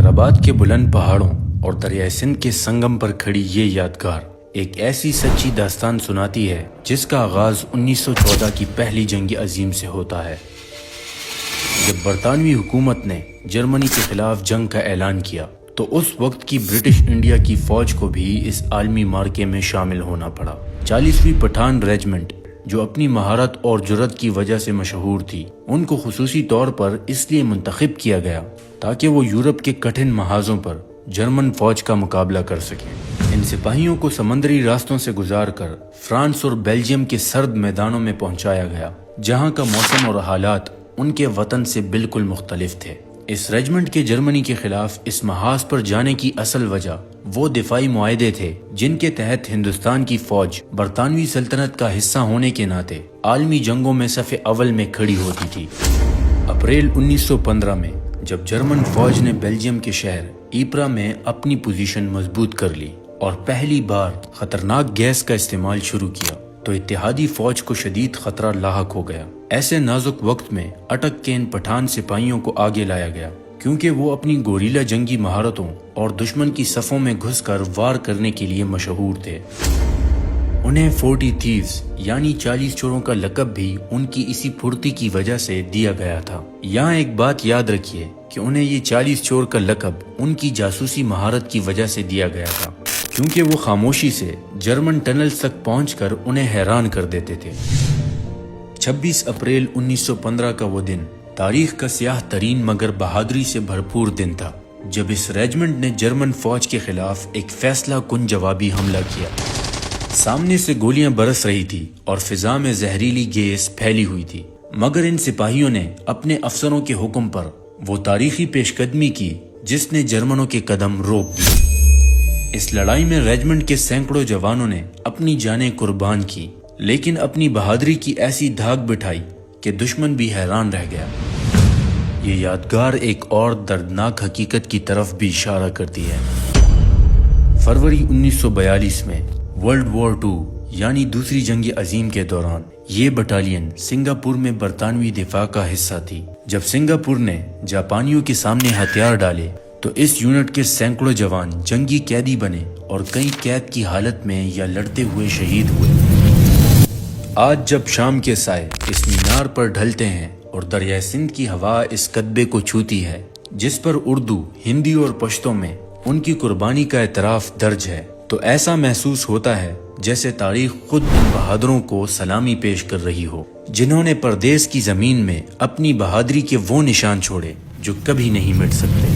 حیدرآباد کے بلند پہاڑوں اور دریائے سندھ کے سنگم پر کھڑی یہ یادگار ایک ایسی سچی داستان سناتی ہے جس کا آغاز 1914 کی پہلی جنگ عظیم سے ہوتا ہے، جب برطانوی حکومت نے جرمنی کے خلاف جنگ کا اعلان کیا تو اس وقت کی برٹش انڈیا کی فوج کو بھی اس عالمی مارکے میں شامل ہونا پڑا۔ 40ویں پٹھان ریجمنٹ جو اپنی مہارت اور جرأت کی وجہ سے مشہور تھی، ان کو خصوصی طور پر اس لیے منتخب کیا گیا تاکہ وہ یورپ کے کٹھن محاذوں پر جرمن فوج کا مقابلہ کر سکیں۔ ان سپاہیوں کو سمندری راستوں سے گزار کر فرانس اور بیلجیم کے سرد میدانوں میں پہنچایا گیا، جہاں کا موسم اور حالات ان کے وطن سے بالکل مختلف تھے۔ اس ریجمنٹ کے جرمنی کے خلاف اس محاذ پر جانے کی اصل وجہ وہ دفاعی معاہدے تھے جن کے تحت ہندوستان کی فوج برطانوی سلطنت کا حصہ ہونے کے ناطے عالمی جنگوں میں صف اول میں کھڑی ہوتی تھی۔ اپریل 1915 میں جب جرمن فوج نے بیلجیم کے شہر ایپرا میں اپنی پوزیشن مضبوط کر لی اور پہلی بار خطرناک گیس کا استعمال شروع کیا تو اتحادی فوج کو شدید خطرہ لاحق ہو گیا۔ ایسے نازک وقت میں اٹک کے ان پٹھان سپاہیوں کو آگے لایا گیا کیونکہ وہ اپنی گوریلا جنگی مہارتوں اور دشمن کی صفوں میں گھس کر وار کرنے کے لیے مشہور تھے۔ انہیں 40 تھیوز یعنی 40 چوروں کا لقب بھی ان کی اسی پھرتی کی وجہ سے دیا گیا تھا۔ یہاں ایک بات یاد رکھیے کہ انہیں یہ 40 چور کا لقب ان کی جاسوسی مہارت کی وجہ سے دیا گیا تھا، کیونکہ وہ خاموشی سے جرمن ٹنلز تک پہنچ کر انہیں حیران کر دیتے تھے۔ 26 اپریل 1915 کا وہ دن تاریخ کا سیاہ ترین مگر بہادری سے بھرپور دن تھا، جب اس ریجمنٹ نے جرمن فوج کے خلاف ایک فیصلہ کن جوابی حملہ کیا۔ سامنے سے گولیاں برس رہی تھی اور فضا میں زہریلی گیس پھیلی ہوئی تھی، مگر ان سپاہیوں نے اپنے افسروں کے حکم پر وہ تاریخی پیش قدمی کی جس نے جرمنوں کے قدم روک دیے۔ اس لڑائی میں ریجمنٹ کے سینکڑوں جوانوں نے اپنی جانیں قربان کی، لیکن اپنی بہادری کی ایسی دھاک بٹھائی کہ دشمن بھی حیران رہ گیا۔ یہ یادگار ایک اور دردناک حقیقت کی طرف بھی اشارہ کرتی ہے۔ فروری 1942 میں ورلڈ وار 2 یعنی دوسری جنگ عظیم کے دوران یہ بٹالین سنگاپور میں برطانوی دفاع کا حصہ تھی۔ جب سنگاپور نے جاپانیوں کے سامنے ہتھیار ڈالے تو اس یونٹ کے سینکڑوں جوان جنگی قیدی بنے اور کئی قید کی حالت میں یا لڑتے ہوئے شہید ہوئے۔ آج جب شام کے سائے اس مینار پر ڈھلتے ہیں اور دریائے سندھ کی ہوا اس کتبے کو چھوتی ہے جس پر اردو، ہندی اور پشتو میں ان کی قربانی کا اعتراف درج ہے، تو ایسا محسوس ہوتا ہے جیسے تاریخ خود ان بہادروں کو سلامی پیش کر رہی ہو جنہوں نے پردیس کی زمین میں اپنی بہادری کے وہ نشان چھوڑے جو کبھی نہیں مٹ سکتے۔